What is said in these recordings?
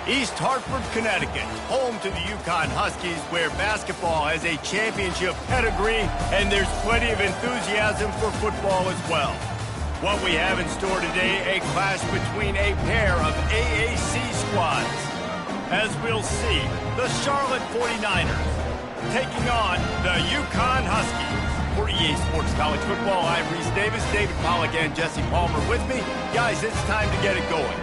East Hartford, Connecticut, home to the UConn Huskies, where basketball has a championship pedigree and there's plenty of enthusiasm for football as well. What we have in store today, a clash between a pair of AAC squads. As we'll see, the Charlotte 49ers taking on the UConn Huskies. For EA Sports College Football, I'm Reese Davis, David Pollack, and Jesse Palmer with me. Guys, it's time to get it going.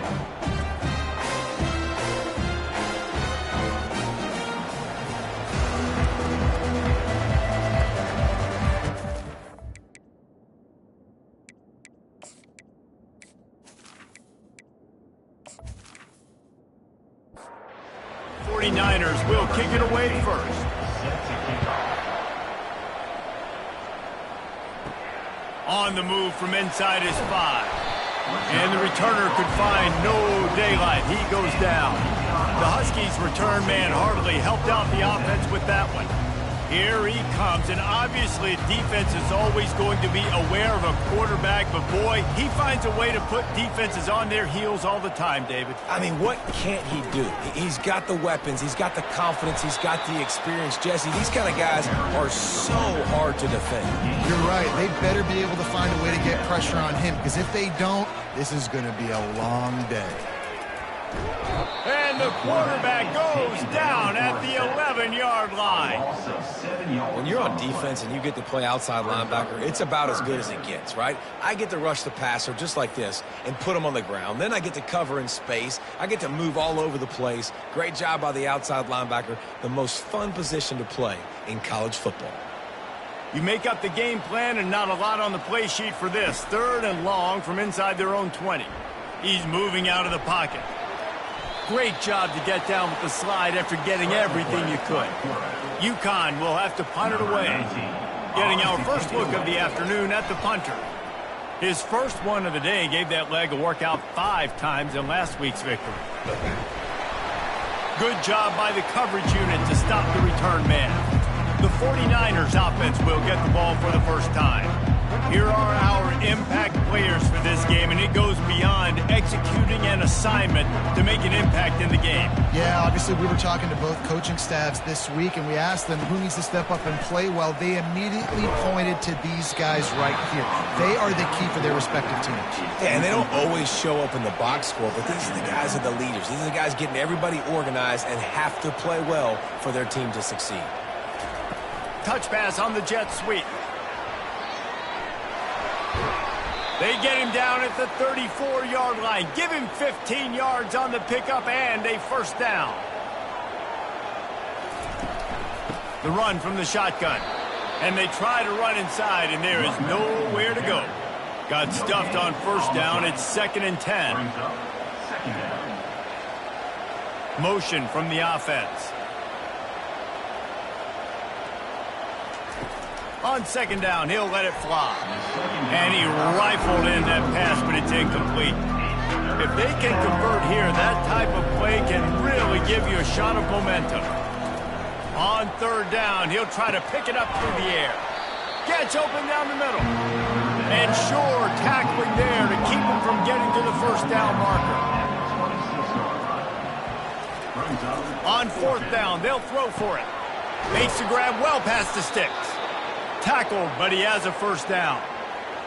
49ers will kick it away first. On the move from inside his 5. And the returner could find no daylight. He goes down. The Huskies' return man hardly helped out the offense with that one. Here he comes, and obviously defense is always going to be aware of a quarterback, but boy, he finds a way to put defenses on their heels all the time, David. I mean, what can't he do? He's got the weapons, he's got the confidence, he's got the experience. Jesse, these kind of guys are so hard to defend. You're right. They better be able to find a way to get pressure on him, because if they don't, this is going to be a long day. And the quarterback goes down at the 11-yard line. When you're on defense and you get to play outside linebacker, it's about as good as it gets, right? I get to rush the passer just like this and put him on the ground. Then I get to cover in space. I get to move all over the place. Great job by the outside linebacker. The most fun position to play in college football. You make up the game plan and not a lot on the play sheet for this. 3rd and long from inside their own 20. He's moving out of the pocket. Great job to get down with the slide after getting everything you could. UConn will have to punt it away. Getting our first look of the afternoon at the punter. His first one of the day gave that leg a workout 5 times in last week's victory. Good job by the coverage unit to stop the return man. The 49ers offense will get the ball for the first time. Here are our impact players for this game, and it goes beyond executing an assignment to make an impact in the game. Yeah, obviously we were talking to both coaching staffs this week, and we asked them who needs to step up and play well. They immediately pointed to these guys right here. They are the key for their respective teams. Yeah, and they don't always show up in the box score, but these are the guys that are the leaders. These are the guys getting everybody organized and have to play well for their team to succeed. Touch pass on the jet sweep. They get him down at the 34-yard line. Give him 15 yards on the pickup and a first down. The run from the shotgun. And they try to run inside, and there is nowhere to go. Got stuffed on first down. It's 2nd and 10. Motion from the offense. On 2nd down, he'll let it fly. And he rifled in that pass, but it's incomplete. If they can convert here, that type of play can really give you a shot of momentum. On 3rd down, he'll try to pick it up through the air. Gets open down the middle. And sure, tackling there to keep him from getting to the first down marker. On 4th down, they'll throw for it. Makes the grab well past the sticks. Tackled, but he has a first down.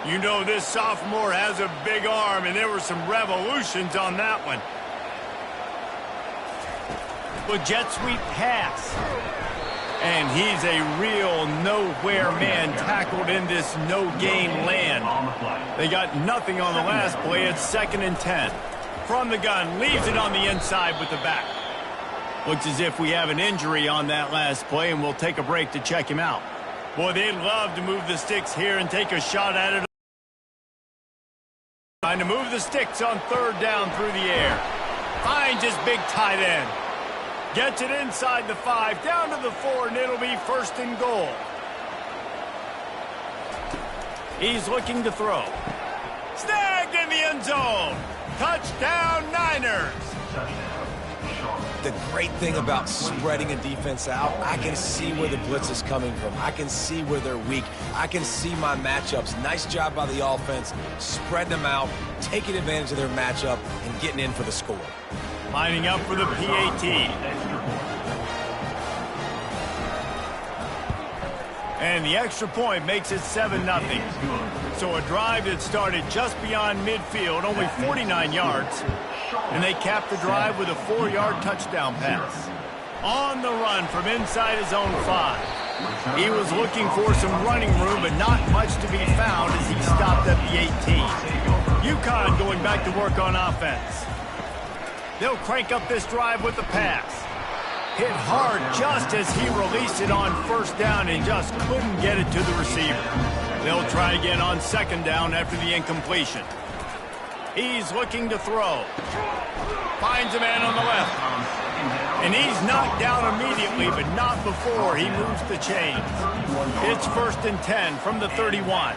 You know this sophomore has a big arm, and there were some revolutions on that one. But jet sweep pass. And he's a real nowhere man tackled in this no-game land. They got nothing on the last play. It's 2nd and 10. From the gun, leaves it on the inside with the back. Looks as if we have an injury on that last play, and we'll take a break to check him out. Boy, they'd love to move the sticks here and take a shot at it. Trying to move the sticks on 3rd down through the air. Finds his big tight end. Gets it inside the 5, down to the 4, and it'll be 1st and goal. He's looking to throw. Snagged in the end zone. Touchdown, Niners. The great thing about spreading a defense out, I can see where the blitz is coming from. I can see where they're weak. I can see my matchups. Nice job by the offense, spreading them out, taking advantage of their matchup, and getting in for the score. Lining up for the PAT. And the extra point makes it 7-0. So a drive that started just beyond midfield, only 49 yards, and they capped the drive with a 4-yard touchdown pass. On the run from inside his own 5. He was looking for some running room, but not much to be found as he stopped at the 18. UConn going back to work on offense. They'll crank up this drive with the pass. Hit hard just as he released it on first down and just couldn't get it to the receiver. They'll try again on second down after the incompletion. He's looking to throw. Finds a man on the left. And he's knocked down immediately, but not before he moves the chains. It's 1st and 10 from the 31.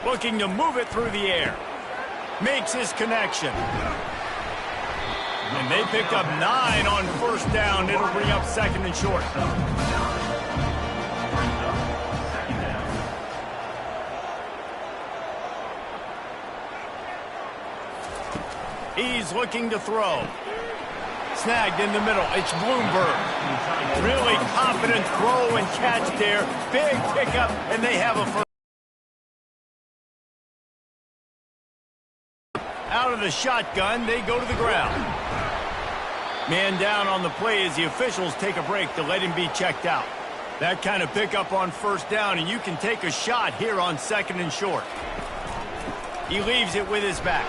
Looking to move it through the air. Makes his connection. And they pick up 9 on first down. It'll bring up 2nd and short. He's looking to throw. Snagged in the middle. It's Bloomberg. Really confident throw and catch there. Big pickup, and they have a first. Out of the shotgun, they go to the ground. Man down on the play as the officials take a break to let him be checked out. That kind of pickup on first down, and you can take a shot here on 2nd and short. He leaves it with his back.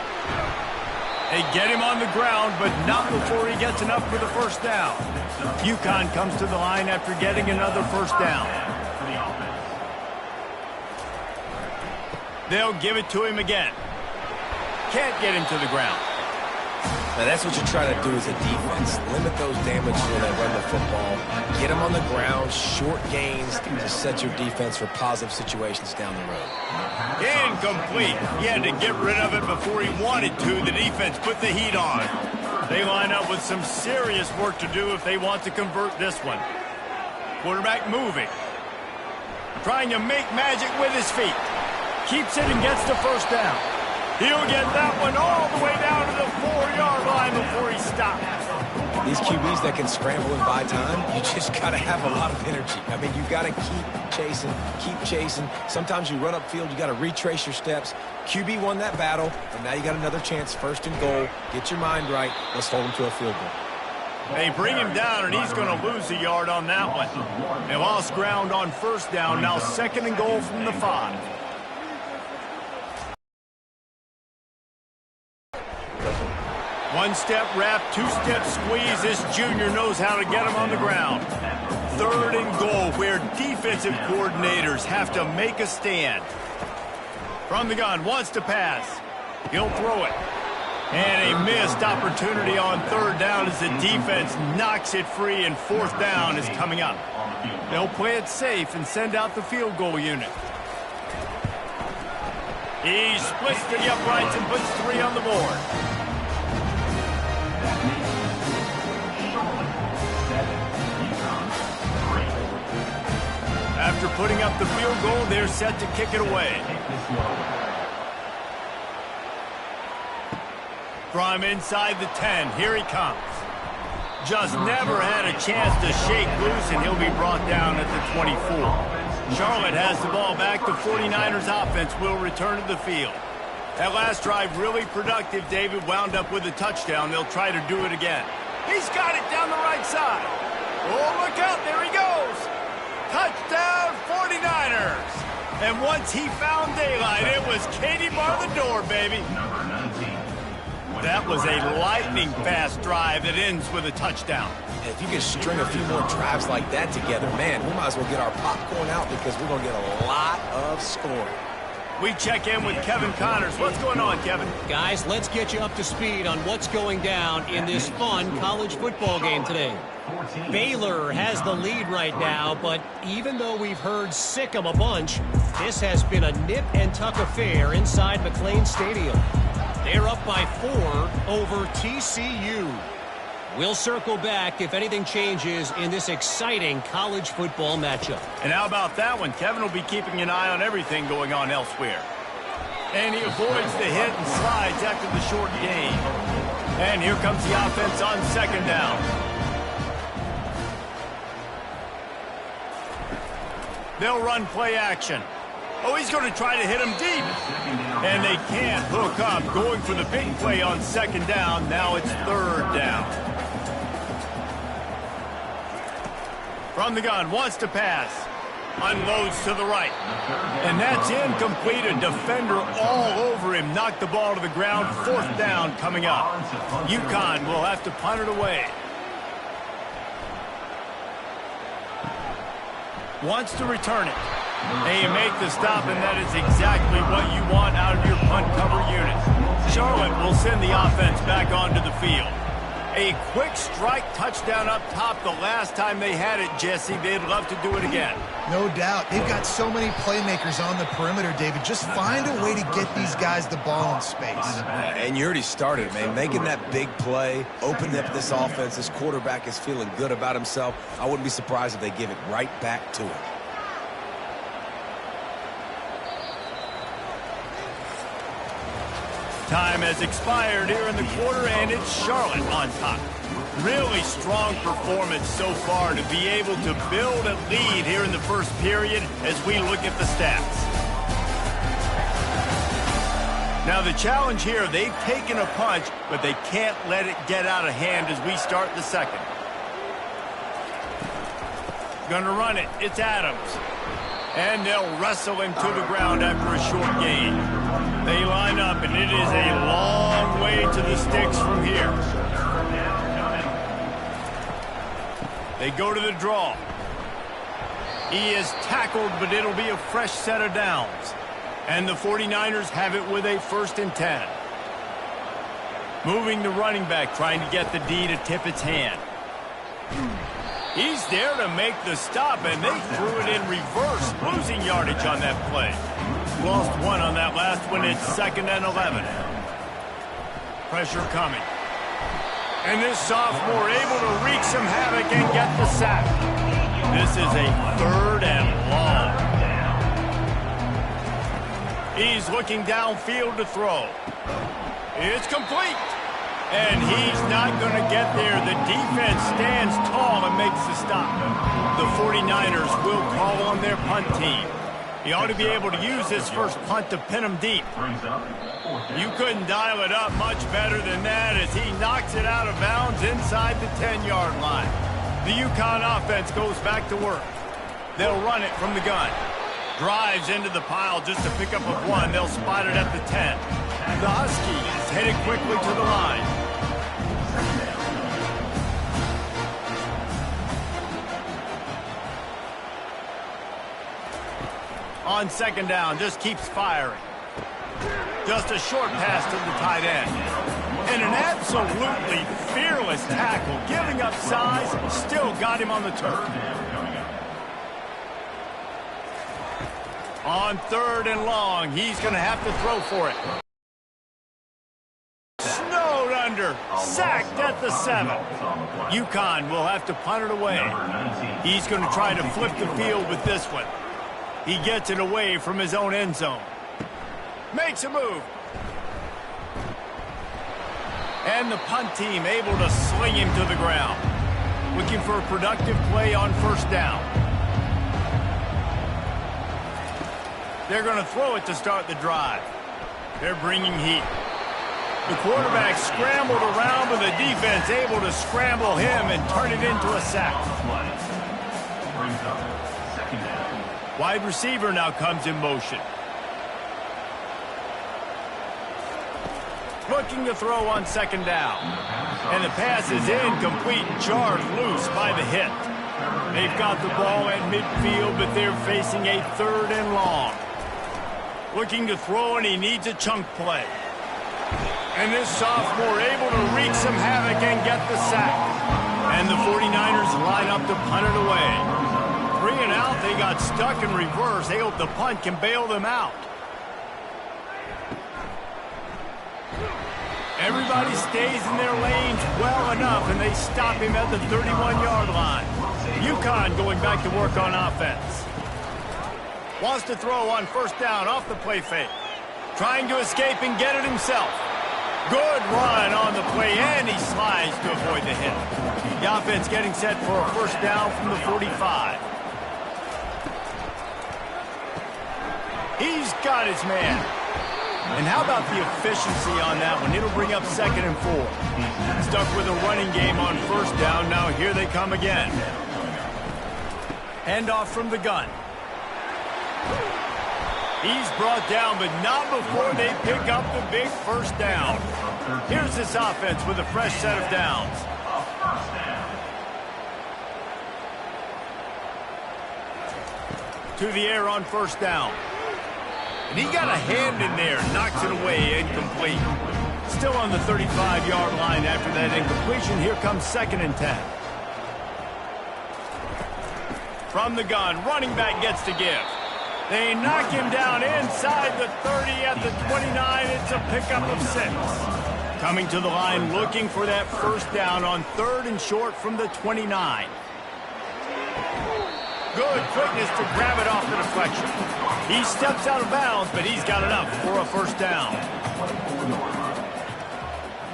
They get him on the ground, but not before he gets enough for the first down. UConn comes to the line after getting another first down. They'll give it to him again. Can't get him to the ground. Now, that's what you try to do as a defense. Limit those damages when they run the football. Get them on the ground, short gains to set your defense for positive situations down the road. Incomplete. He had to get rid of it before he wanted to. The defense put the heat on. They line up with some serious work to do if they want to convert this one. Quarterback moving. Trying to make magic with his feet. Keeps it and gets the first down. He'll get that one all the way down to the 4-yard line before he stops. These QBs that can scramble and buy time, you just got to have a lot of energy. I mean, you got to keep chasing. Sometimes you run upfield, you got to retrace your steps. QB won that battle, and now you got another chance, 1st and goal. Get your mind right. Let's hold him to a field goal. They bring him down, and he's going to lose a yard on that one. They lost ground on first down. Now 2nd and goal from the 5. One-step wrap, two-step squeeze. This junior knows how to get him on the ground. 3rd and goal, where defensive coordinators have to make a stand. From the gun, wants to pass. He'll throw it. And a missed opportunity on 3rd down as the defense knocks it free, and 4th down is coming up. They'll play it safe and send out the field goal unit. He splits to the uprights and puts 3 on the board. After putting up the field goal, they're set to kick it away. From inside the 10, here he comes. Just never had a chance to shake loose, and he'll be brought down at the 24. Charlotte has the ball back. The 49ers offense will return to the field. That last drive really productive. David wound up with a touchdown. They'll try to do it again. He's got it down the right side. Oh, look out. There he goes. Touchdown 49ers. And once he found daylight, it was Katie bar the door, baby. That was a lightning-fast drive that ends with a touchdown. And if you can string a few more drives like that together, man, we might as well get our popcorn out because we're going to get a lot of scoring. We check in with Kevin Connors. What's going on, Kevin? Guys, let's get you up to speed on what's going down in this fun college football game today. Baylor has the lead right now, but even though we've heard sick 'em a bunch, this has been a nip-and-tuck affair inside McLean Stadium. They're up by 4 over TCU. We'll circle back if anything changes in this exciting college football matchup. And how about that one? Kevin will be keeping an eye on everything going on elsewhere. And he avoids the hit and slides after the short gain. And here comes the offense on second down. They'll run play action. Oh, he's going to try to hit him deep. And they can't hook up. Going for the big play on second down. Now it's third down. From the gun, wants to pass. Unloads to the right. And that's incomplete. A defender all over him. Knocked the ball to the ground. Fourth down coming up. UConn will have to punt it away. Wants to return it. And you make the stop, and that is exactly what you want out of your punt cover unit. Charlotte will send the offense back onto the field. A quick strike touchdown up top the last time they had it, Jesse. They'd love to do it again. No doubt. They've got so many playmakers on the perimeter, David. Just find a way to get these guys the ball in space. And you already started, man. Making that big play, opening up this offense. This quarterback is feeling good about himself. I wouldn't be surprised if they give it right back to him. Time has expired here in the quarter, and it's Charlotte on top. Really strong performance so far to be able to build a lead here in the first period as we look at the stats. Now the challenge here, they've taken a punch, but they can't let it get out of hand as we start the second. Gonna run it. It's Adams. And they'll wrestle him to the ground after a short gain. They line up, and it is a long way to the sticks from here. They go to the draw. He is tackled, but it'll be a fresh set of downs. And the 49ers have it with a 1st and 10. Moving the running back, trying to get the D to tip its hand. He's there to make the stop, and they threw it in reverse, losing yardage on that play. Lost one on that last one. It's 2nd and 11. Pressure coming. And this sophomore able to wreak some havoc and get the sack. This is a 3rd and long. He's looking downfield to throw. It's complete. And he's not going to get there. The defense stands tall and makes the stop. The 49ers will call on their punt team. He ought to be able to use this first punt to pin him deep. You couldn't dial it up much better than that as he knocks it out of bounds inside the 10-yard line. The UConn offense goes back to work. They'll run it from the gun. Drives into the pile just to pick up a 1. They'll spot it at the 10. The Huskies headed quickly to the line. On second down, just keeps firing. Just a short pass to the tight end. And an absolutely fearless tackle, giving up size, still got him on the turf. On 3rd and long, he's going to have to throw for it. Snowed under, sacked at the 7. UConn will have to punt it away. He's going to try to flip the field with this one. He gets it away from his own end zone. Makes a move. And the punt team able to sling him to the ground. Looking for a productive play on 1st down. They're going to throw it to start the drive. They're bringing heat. The quarterback scrambled around, but the defense able to scramble him and turn it into a sack. Wide receiver now comes in motion. Looking to throw on 2nd down. And the pass is incomplete, jarred loose by the hit. They've got the ball at midfield, but they're facing a 3rd and long. Looking to throw, and he needs a chunk play. And this sophomore able to wreak some havoc and get the sack. And the 49ers line up to punt it away. 3 and out, they got stuck in reverse. They hope the punt can bail them out. Everybody stays in their lanes well enough, and they stop him at the 31-yard line. UConn going back to work on offense. Wants to throw on 1st down off the play fake. Trying to escape and get it himself. Good run on the play, and he slides to avoid the hit. The offense getting set for a first down from the 45. He's got his man. And how about the efficiency on that one? It'll bring up 2nd and 4. Stuck with a running game on first down. Now here they come again. Handoff from the gun. He's brought down, but not before they pick up the big first down. Here's this offense with a fresh set of downs. To the air on first down. And he got a hand in there, knocks it away, incomplete. Still on the 35-yard line after that incompletion. Here comes 2nd and 10. From the gun, running back gets to give. They knock him down inside the 30 at the 29. It's a pickup of 6. Coming to the line looking for that first down on 3rd and short from the 29. Good quickness to grab it off the deflection. He steps out of bounds, but he's got enough for a first down.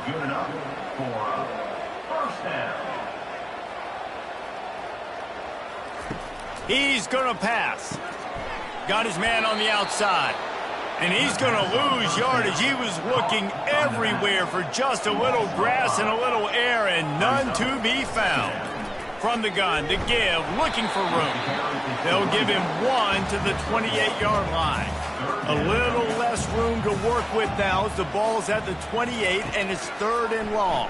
Good enough for a first down. He's going to pass. Got his man on the outside. And he's going to lose yardage. He was looking everywhere for just a little grass and a little air, and none to be found. From the gun, to give, looking for room. They'll give him 1 to the 28-yard line. A little less room to work with now as the ball's at the 28, and it's 3rd and long.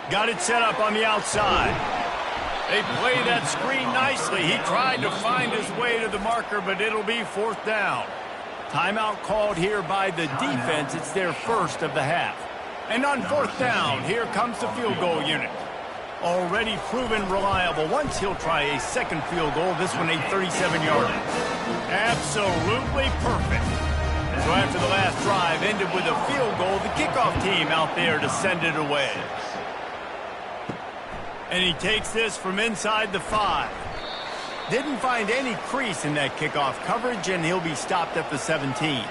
Got it set up on the outside. They play that screen nicely. He tried to find his way to the marker, but it'll be 4th down. Timeout called here by the defense. It's their first of the half. And on 4th down, here comes the field goal unit. Already proven reliable. Once he'll try a 2nd field goal, this one a 37-yarder. Absolutely perfect. So after the last drive ended with a field goal, the kickoff team out there to send it away. And he takes this from inside the 5. Didn't find any crease in that kickoff coverage, and he'll be stopped at the 17.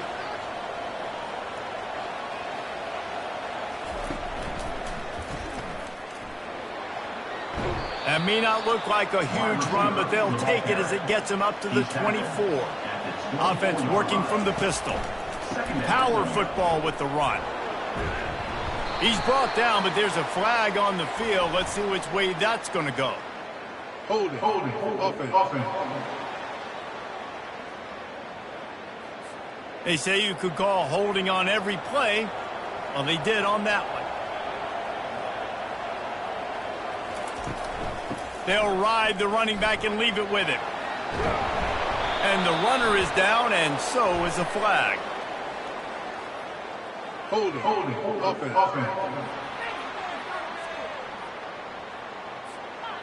That may not look like a huge run, but they'll take it as it gets them up to the 24. Offense working from the pistol. Power football with the run. He's brought down, but there's a flag on the field. Let's see which way that's going to go. Hold it. Offense. They say you could call holding on every play. Well, they did on that one. They'll ride the running back and leave it with him. And the runner is down, and so is a flag. Hold it. Offense.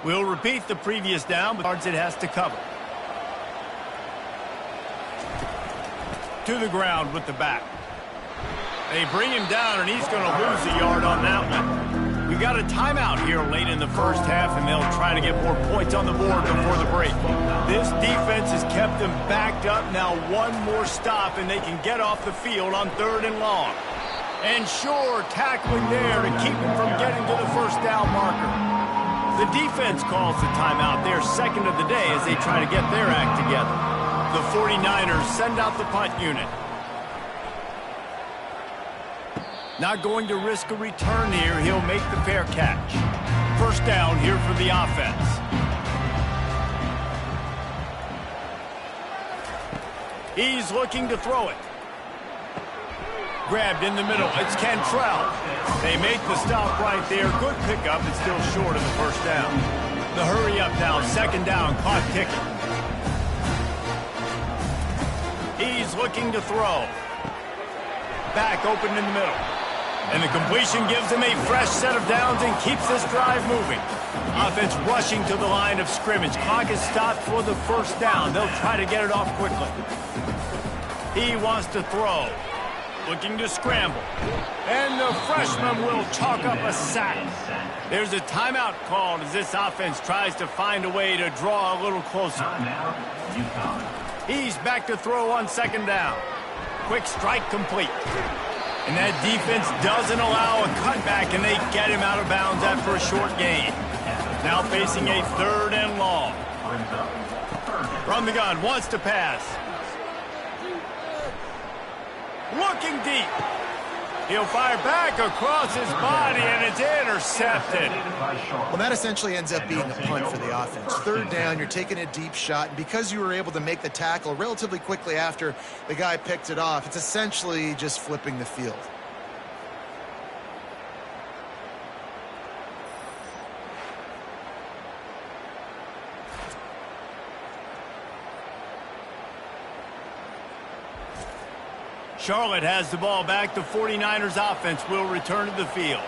We'll repeat the previous down, but yards it has to cover. To the ground with the back. They bring him down, and he's going to lose a yard on that one. We've got a timeout here late in the first half, and they'll try to get more points on the board before the break. This defense has kept them backed up. Now one more stop, and they can get off the field on 3rd and long. And sure, tackling there to keep them from getting to the first down marker. The defense calls the timeout, their 2nd of the day, as they try to get their act together. The 49ers send out the punt unit. Not going to risk a return here. He'll make the fair catch. First down here for the offense. He's looking to throw it. Grabbed in the middle. It's Cantrell. They make the stop right there. Good pickup. It's still short of the first down. The hurry up now. 2nd down. Clock ticking. He's looking to throw. Back open in the middle. And the completion gives him a fresh set of downs and keeps this drive moving. Offense rushing to the line of scrimmage. Clock is stopped for the first down. They'll try to get it off quickly. He wants to throw. Looking to scramble. And the freshman will chalk up a sack. There's a timeout called as this offense tries to find a way to draw a little closer. He's back to throw on 2nd down. Quick strike complete. And that defense doesn't allow a cutback, and they get him out of bounds after a short gain. Now facing a 3rd and long. From the gun, wants to pass. Looking deep. He'll fire back across his body, and it's intercepted. Well, that essentially ends up being a punt for the offense. 3rd down, you're taking a deep shot, and because you were able to make the tackle relatively quickly after the guy picked it off, it's essentially just flipping the field. Charlotte has the ball back. The 49ers offense will return to the field.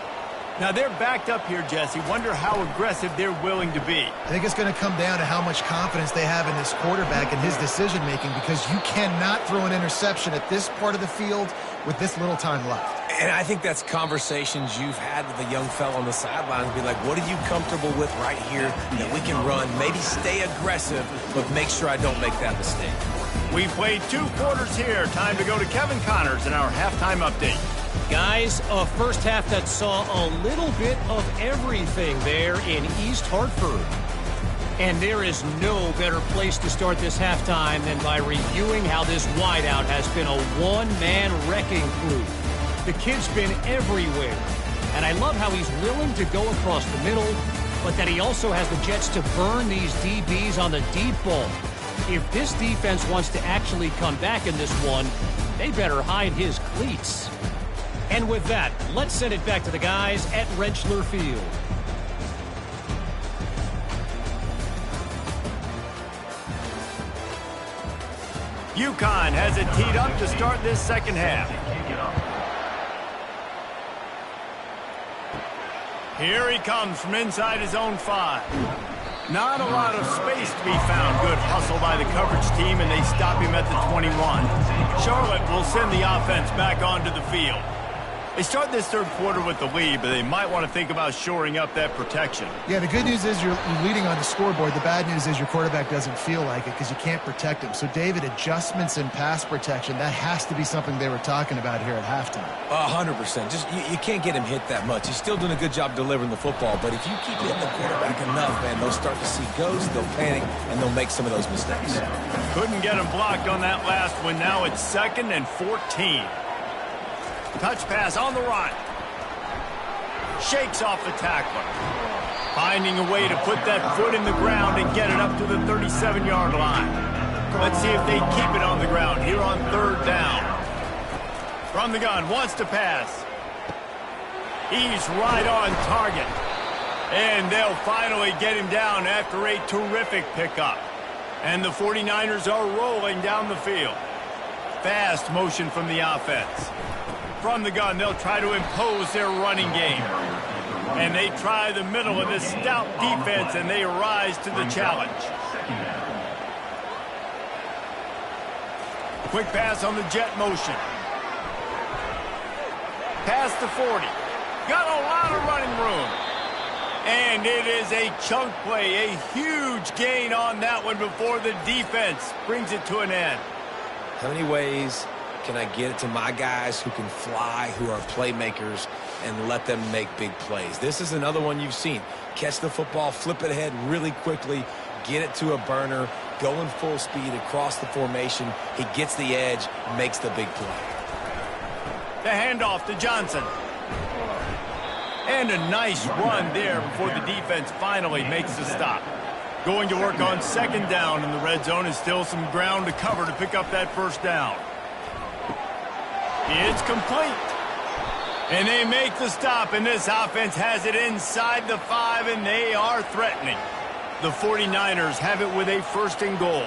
Now they're backed up here, Jesse. Wonder how aggressive they're willing to be. I think it's going to come down to how much confidence they have in this quarterback and his decision-making, because you cannot throw an interception at this part of the field with this little time left. And I think that's conversations you've had with the young fella on the sidelines. Be like, what are you comfortable with right here that we can run? Maybe stay aggressive, but make sure I don't make that mistake. We played 2 quarters here. Time to go to Kevin Connors in our halftime update. Guys, a first half that saw a little bit of everything there in East Hartford. And there is no better place to start this halftime than by reviewing how this wideout has been a one-man wrecking crew. The kid's been everywhere. And I love how he's willing to go across the middle, but that he also has the jets to burn these DBs on the deep ball. If this defense wants to actually come back in this one, they better hide his cleats. And with that, let's send it back to the guys at Rentschler Field. UConn has it teed up to start this second half. Here he comes from inside his own 5. Not a lot of space to be found. Good hustle by the coverage team, and they stop him at the 21. Charlotte will send the offense back onto the field. They start this 3rd quarter with the lead, but they might want to think about shoring up that protection. Yeah, the good news is you're leading on the scoreboard. The bad news is your quarterback doesn't feel like it because you can't protect him. So, David, adjustments in pass protection, that has to be something they were talking about here at halftime. 100%. Just you can't get him hit that much. He's still doing a good job delivering the football, but if you keep hitting the quarterback enough, man, they'll start to see ghosts, they'll panic, and they'll make some of those mistakes. Couldn't get him blocked on that last one. Now it's 2nd and 14. Touch pass on the run. Shakes off the tackler. Finding a way to put that foot in the ground and get it up to the 37-yard line. Let's see if they keep it on the ground here on 3rd down. From the gun, wants to pass. He's right on target. And they'll finally get him down after a terrific pickup. And the 49ers are rolling down the field. Fast motion from the offense. From the gun, they'll try to impose their running game. And they try the middle of this stout defense, and they rise to the challenge. Quick pass on the jet motion. Past the 40. Got a lot of running room. And it is a chunk play, a huge gain on that one before the defense brings it to an end. How many ways can I get it to my guys who can fly, who are playmakers, and let them make big plays? This is another one you've seen. Catch the football, flip it ahead really quickly, get it to a burner, going full speed across the formation. He gets the edge, makes the big play. The handoff to Johnson. And a nice run there before the defense finally makes the stop. Going to work on 2nd down in the red zone, is still some ground to cover to pick up that 1st down. It's complete. And they make the stop, and this offense has it inside the 5, and they are threatening. The 49ers have it with a 1st and goal.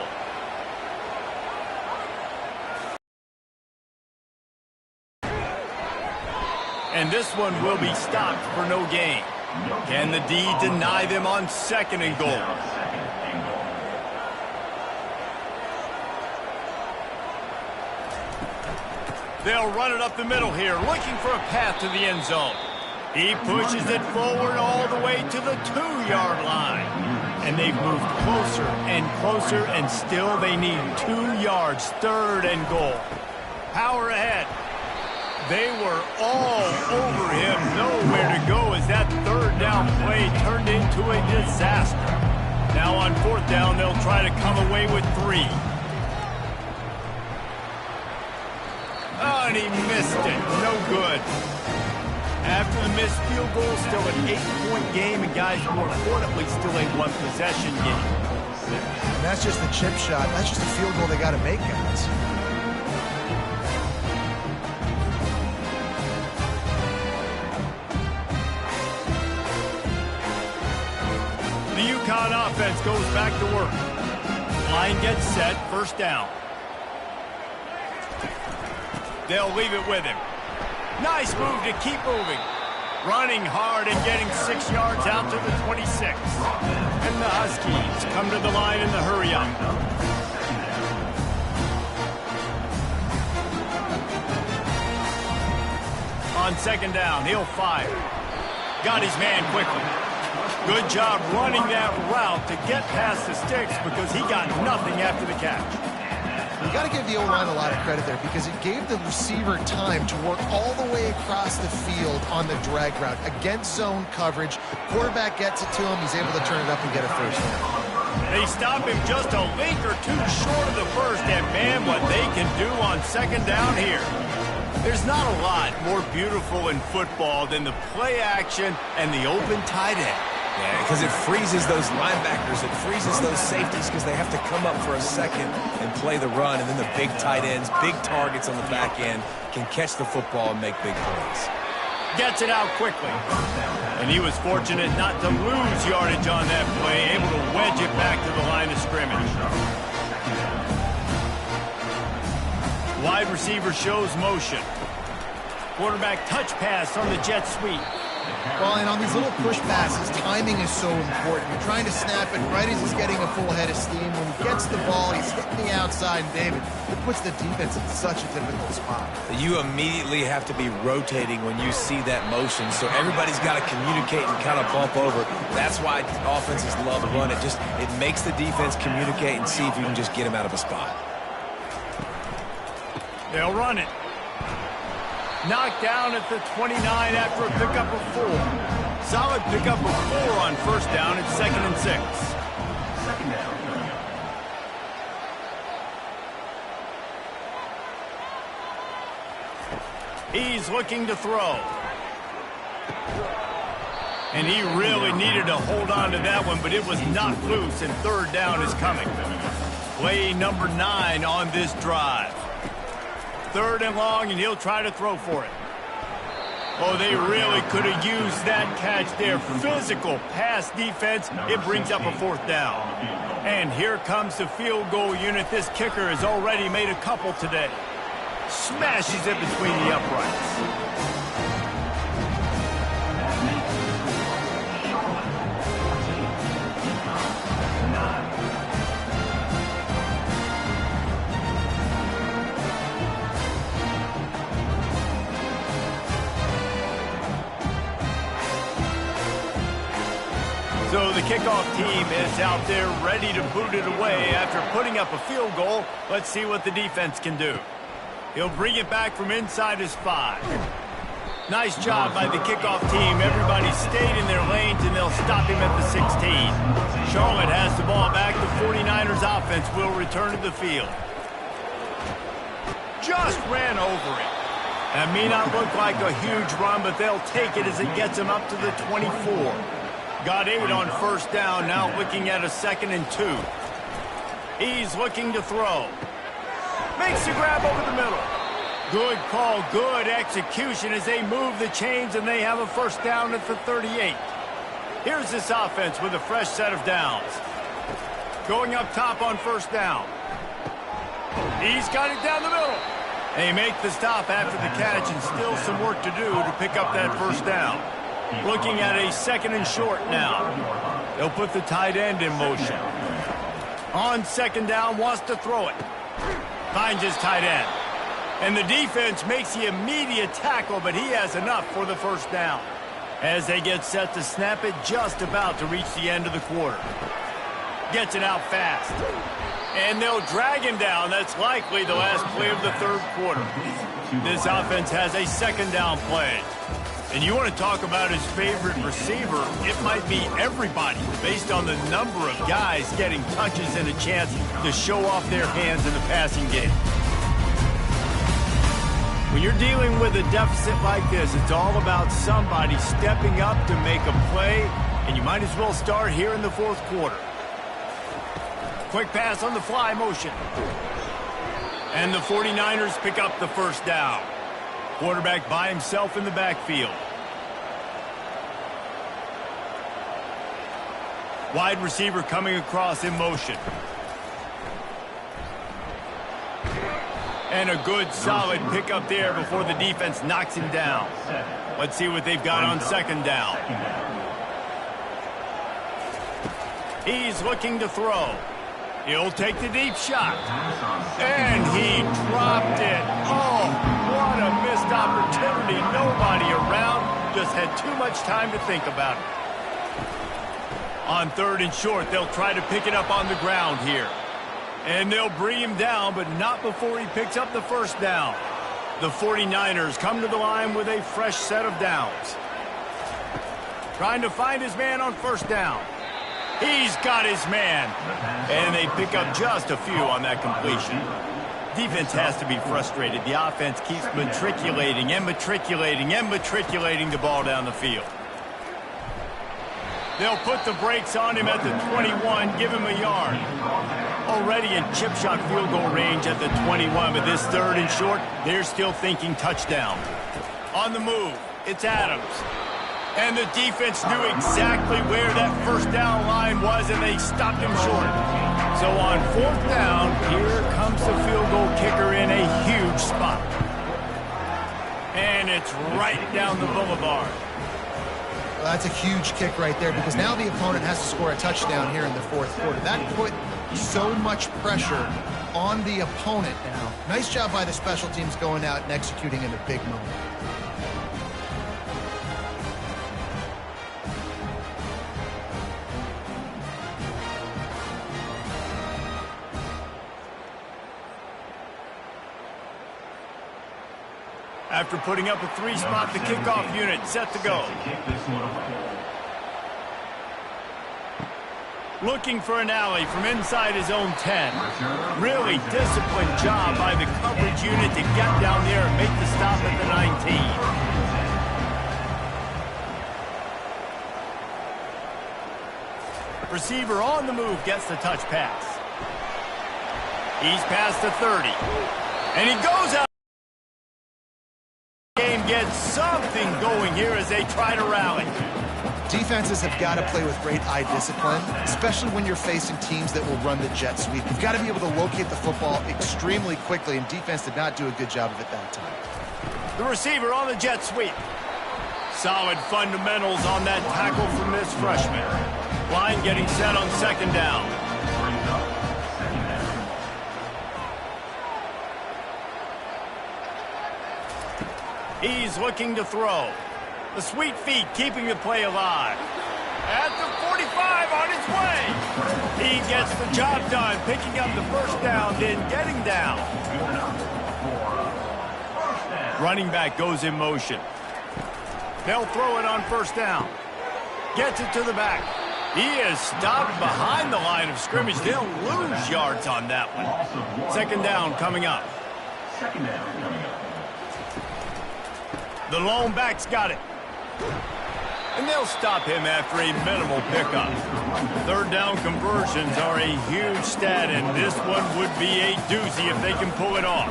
And this one will be stopped for no gain. Can the D deny them on 2nd and goal? They'll run it up the middle here, looking for a path to the end zone. He pushes it forward all the way to the 2-yard line. And they've moved closer and closer, and still they need 2 yards, 3rd and goal. Power ahead. They were all over him, nowhere to go as that third down play turned into a disaster. Now on fourth down, they'll try to come away with 3. Oh, and he missed it. No good. After the missed field goal, still an 8-point game, and guys, more importantly, still a 1-possession game. And that's just the chip shot. That's just a field goal they got to make, guys. The UConn offense goes back to work. Line gets set, first down. They'll leave it with him. Nice move to keep moving. Running hard and getting 6 yards out to the 26. And the Huskies come to the line in the hurry-up. On second down, he'll fire. Got his man quickly. Good job running that route to get past the sticks because he got nothing after the catch. You got to give the O-line a lot of credit there because it gave the receiver time to work all the way across the field on the drag route against zone coverage. Quarterback gets it to him. He's able to turn it up and get a first down. They stop him just a link or two short of the first, and man, what they can do on second down here. There's not a lot more beautiful in football than the play action and the open tight end. Yeah, because it freezes those linebackers. It freezes those safeties because they have to come up for a second and play the run. And then the big tight ends, big targets on the back end can catch the football and make big plays. Gets it out quickly. And he was fortunate not to lose yardage on that play, able to wedge it back to the line of scrimmage. Wide receiver shows motion. Quarterback touch pass on the jet sweep. Well, and on these little push passes, timing is so important. You're trying to snap it right as he's getting a full head of steam. When he gets the ball, he's hitting the outside, and David, it puts the defense in such a difficult spot. You immediately have to be rotating when you see that motion, so everybody's got to communicate and kind of bump over. That's why offenses love to run it. It makes the defense communicate and see if you can just get him out of a spot. They'll run it. Knocked down at the 29 after a pickup of 4. Solid pickup of 4 on first down. It's 2nd and 6. Second down. He's looking to throw. And he really needed to hold on to that one, but it was knocked loose, and third down is coming. Play number 9 on this drive. 3rd and long, and he'll try to throw for it. Oh, they really could have used that catch there. Physical pass defense. It brings up a 4th down. And here comes the field goal unit. This kicker has already made a couple today. Smashes it between the uprights. So the kickoff team is out there ready to boot it away after putting up a field goal. Let's see what the defense can do. He'll bring it back from inside his 5. Nice job by the kickoff team. Everybody stayed in their lanes, and they'll stop him at the 16. Charlotte has the ball back. The 49ers offense will return to the field. Just ran over it. That may not look like a huge run, but they'll take it as it gets them up to the 24. Got 8 on first down, now looking at a 2nd and 2. He's looking to throw. Makes the grab over the middle. Good call, good execution as they move the chains, and they have a first down at the 38. Here's this offense with a fresh set of downs. Going up top on first down. He's got it down the middle. They make the stop after the catch, and still some work to do to pick up that first down. Looking at a 2nd and short now. They'll put the tight end in motion. On second down, wants to throw it. Finds his tight end. And the defense makes the immediate tackle, but he has enough for the first down. As they get set to snap it, just about to reach the end of the quarter. Gets it out fast. And they'll drag him down. That's likely the last play of the third quarter. This offense has a second down play. And you want to talk about his favorite receiver, it might be everybody based on the number of guys getting touches and a chance to show off their hands in the passing game. When you're dealing with a deficit like this, it's all about somebody stepping up to make a play, and you might as well start here in the fourth quarter. Quick pass on the fly motion. And the 49ers pick up the first down. Quarterback by himself in the backfield. Wide receiver coming across in motion. And a good, solid pickup there before the defense knocks him down. Let's see what they've got on second down. He's looking to throw. He'll take the deep shot. And he dropped it. Oh, what a missed opportunity. Nobody around. Just had too much time to think about it. On third and short, they'll try to pick it up on the ground here. And they'll bring him down, but not before he picks up the first down. The 49ers come to the line with a fresh set of downs. Trying to find his man on first down. He's got his man. And they pick up just a few on that completion. Defense has to be frustrated. The offense keeps matriculating and matriculating and matriculating the ball down the field. They'll put the brakes on him at the 21, give him a yard. Already in chip shot field goal range at the 21, but this third and short, they're still thinking touchdown. On the move, it's Adams. And the defense knew exactly where that first down line was, and they stopped him short. So on fourth down, here comes the field goal kicker in a huge spot. And it's right down the boulevard. Well, that's a huge kick right there because now the opponent has to score a touchdown here in the fourth quarter. That put so much pressure on the opponent now. Nice job by the special teams going out and executing in a big moment. After putting up a three-spot, the kickoff unit set to go. Looking for an alley from inside his own 10. Really disciplined job by the coverage unit to get down there and make the stop at the 19. Receiver on the move gets the touch pass. He's past the 30. And he goes out. Game gets something going here as they try to rally. Defenses have got to play with great eye discipline, especially when you're facing teams that will run the jet sweep. You've got to be able to locate the football extremely quickly, and defense did not do a good job of it that time. The receiver on the jet sweep. Solid fundamentals on that tackle from this freshman. Line getting set on second down. He's looking to throw. The sweet feet keeping the play alive. At the 45 on his way. He gets the job done, picking up the first down, then getting down. Running back goes in motion. They'll throw it on first down. Gets it to the back. He is stopped behind the line of scrimmage. They'll lose yards on that one. Second down coming up. Second down coming up. The lone back's got it. And they'll stop him after a minimal pickup. Third down conversions are a huge stat, and this one would be a doozy if they can pull it off.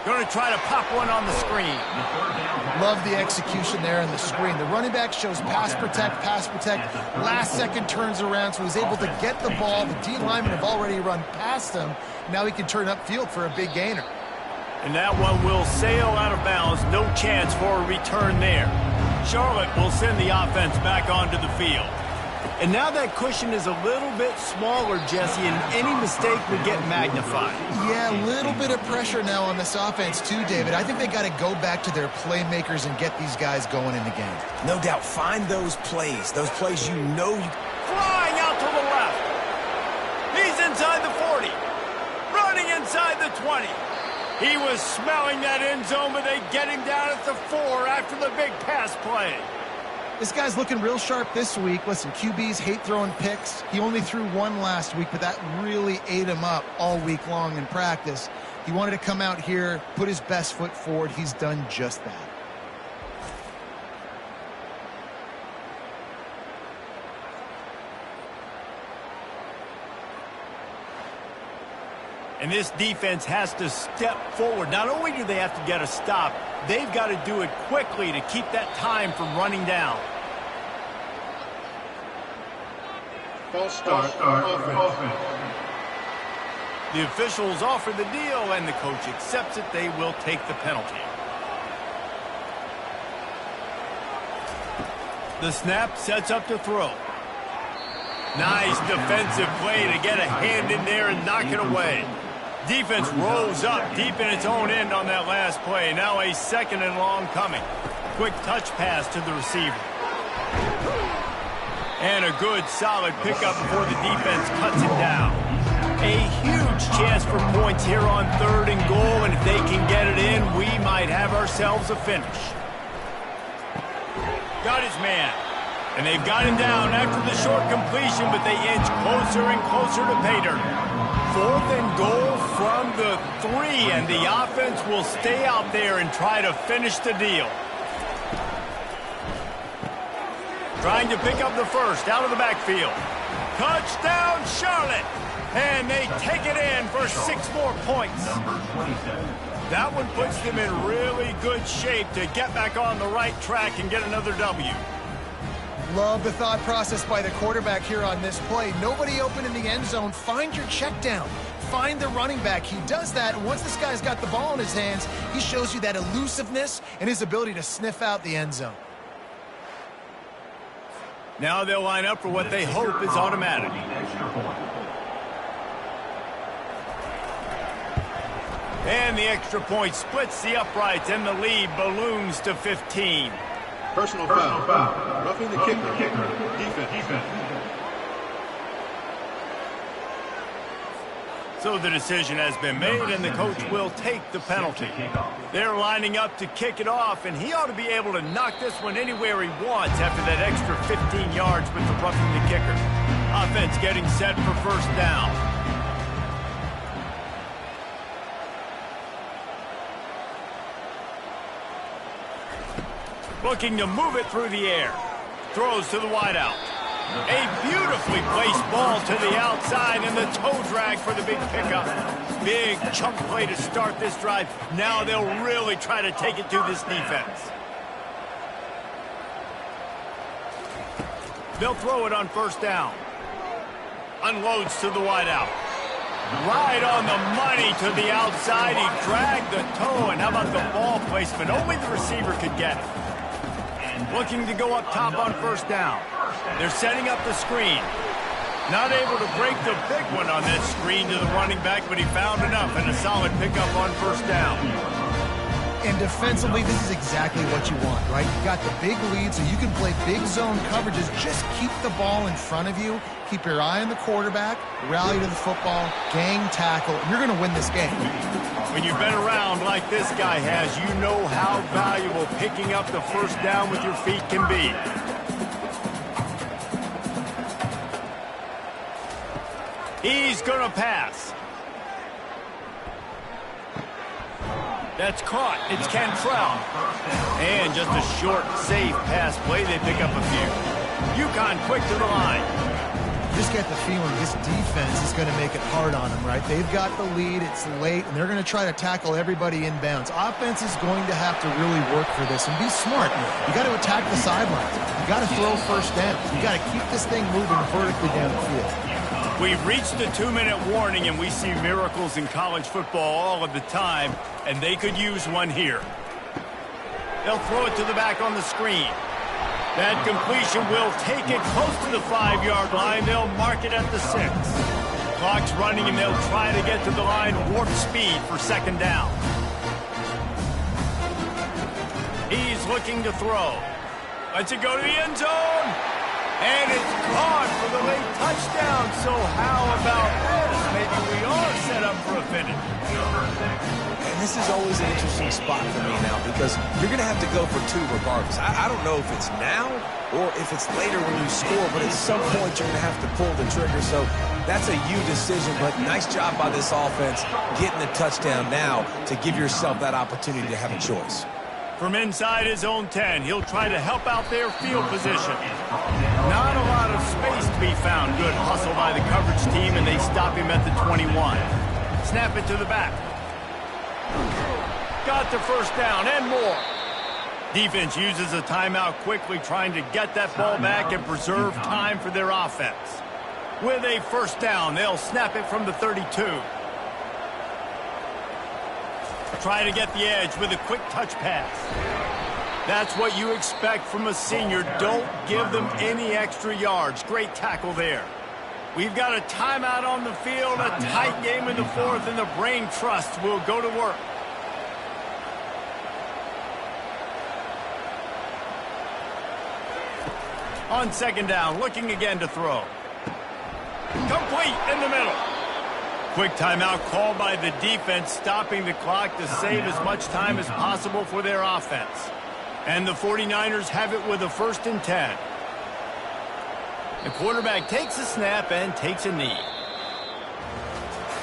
Going to try to pop one on the screen. Love the execution there in the screen. The running back shows pass protect, last second turns around, so he's able to get the ball. The D linemen have already run past him. Now he can turn upfield for a big gainer. And that one will sail out of bounds. No chance for a return there. Charlotte will send the offense back onto the field. And now that cushion is a little bit smaller, Jesse, and any mistake would get magnified. Yeah, a little bit of pressure now on this offense too, David. I think they got to go back to their playmakers and get these guys going in the game. No doubt. Find those plays you know you... Flying out to the left. He's the 20. He was smelling that end zone, but they get him down at the 4 after the big pass play. This guy's looking real sharp this week. Listen, QBs hate throwing picks. He only threw one last week, but that really ate him up all week long in practice. He wanted to come out here, put his best foot forward. He's done just that. And this defense has to step forward. Not only do they have to get a stop, they've got to do it quickly to keep that time from running down. False start. Offense. The officials offer the deal, and the coach accepts it. They will take the penalty. The snap sets up to throw. Nice defensive play to get a hand in there and knock it away. Defense rolls up deep in its own end on that last play. Now a 2nd and long coming. Quick touch pass to the receiver. And a good solid pickup before the defense cuts it down. A huge chance for points here on 3rd and goal, and if they can get it in, we might have ourselves a finish. Got his man. And they've got him down after the short completion, but they inch closer and closer to pay dirt. 4th and goal from the 3, and the offense will stay out there and try to finish the deal. Trying to pick up the first out of the backfield. Touchdown, Charlotte! And they take it in for 6 more points. That one puts them in really good shape to get back on the right track and get another W. Love the thought process by the quarterback here on this play. Nobody open in the end zone. Find your check down. Find the running back. He does that, and once this guy's got the ball in his hands, he shows you that elusiveness and his ability to sniff out the end zone. Now they'll line up for what they hope is automatic. And the extra point splits the uprights, and the lead balloons to 15. Personal foul. Roughing the kicker. Defense. So the decision has been made, and the coach will take the penalty. They're lining up to kick it off, and he ought to be able to knock this one anywhere he wants after that extra 15 yards with the roughing the kicker. Offense getting set for 1st down. Looking to move it through the air. Throws to the wideout. A beautifully placed ball to the outside, and the toe drag for the big pickup. Big chunk play to start this drive. Now they'll really try to take it to this defense. They'll throw it on 1st down. Unloads to the wideout. Right on the money to the outside. He dragged the toe, and how about the ball placement? Only the receiver could get it. Looking to go up top on 1st down. They're setting up the screen. Not able to break the big one on that screen to the running back, but he found enough and a solid pickup on 1st down. And defensively, this is exactly what you want, right? You got the big lead, so you can play big zone coverages. Just keep the ball in front of you. Keep your eye on the quarterback. Rally to the football. Gang tackle. You're going to win this game. When you've been around like this guy has, you know how valuable picking up the 1st down with your feet can be. He's going to pass. That's caught. It's Cantrell. And just a short, safe pass play. They pick up a few. UConn quick to the line. Just get the feeling this defense is going to make it hard on them, right? They've got the lead. It's late, and they're going to try to tackle everybody inbounds. Offense is going to have to really work for this and be smart. You got to attack the sidelines. You got to throw 1st down. You got to keep this thing moving vertically down the field. We've reached the 2-minute warning, and we see miracles in college football all of the time, and they could use one here. They'll throw it to the back on the screen. That completion will take it close to the 5-yard line. They'll mark it at the 6. Clock's running, and they'll try to get to the line warp speed for 2nd down. He's looking to throw. Lets it go to the end zone. And it's caught for the late touchdown. So how about this? Maybe we are set up for a finish. And this is always an interesting spot for me now because you're going to have to go for two regardless. I don't know if it's now or if it's later when you score, but at some point you're going to have to pull the trigger. So that's a you decision, but nice job by this offense getting the touchdown now to give yourself that opportunity to have a choice. From inside his own 10, he'll try to help out their field position. Not a lot of space to be found. Good hustle by the coverage team, and they stop him at the 21. Snap it to the back. Got the first down and more. Defense uses a timeout quickly, trying to get that ball back and preserve time for their offense. With a first down, they'll snap it from the 32. Try to get the edge with a quick touch pass. That's what you expect from a senior. Don't give them any extra yards. Great tackle there. We've got a timeout on the field, a tight game in the fourth, and the Brain Trust will go to work. On second down, looking again to throw. Complete in the middle. Quick timeout called by the defense, stopping the clock to save as much time as possible for their offense. And the 49ers have it with a 1st and 10. The quarterback takes a snap and takes a knee.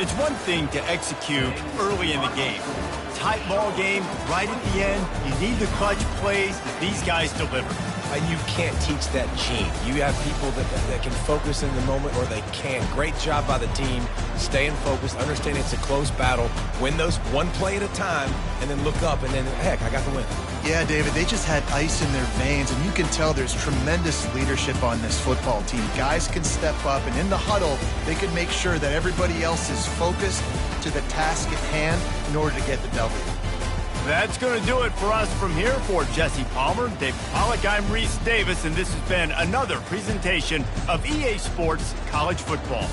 It's one thing to execute early in the game. Tight ball game, right at the end. You need the clutch plays. These guys deliver. And you can't teach that gene. You have people that can focus in the moment or they can't. Great job by the team, staying focused, understanding it's a close battle, win those one play at a time, and then look up, and then, heck, I got the win. Yeah, David, they just had ice in their veins, and you can tell there's tremendous leadership on this football team. Guys can step up, and in the huddle, they can make sure that everybody else is focused to the task at hand in order to get the W. That's going to do it for us from here. For Jesse Palmer, David Pollack, I'm Reese Davis, and this has been another presentation of EA Sports College Football.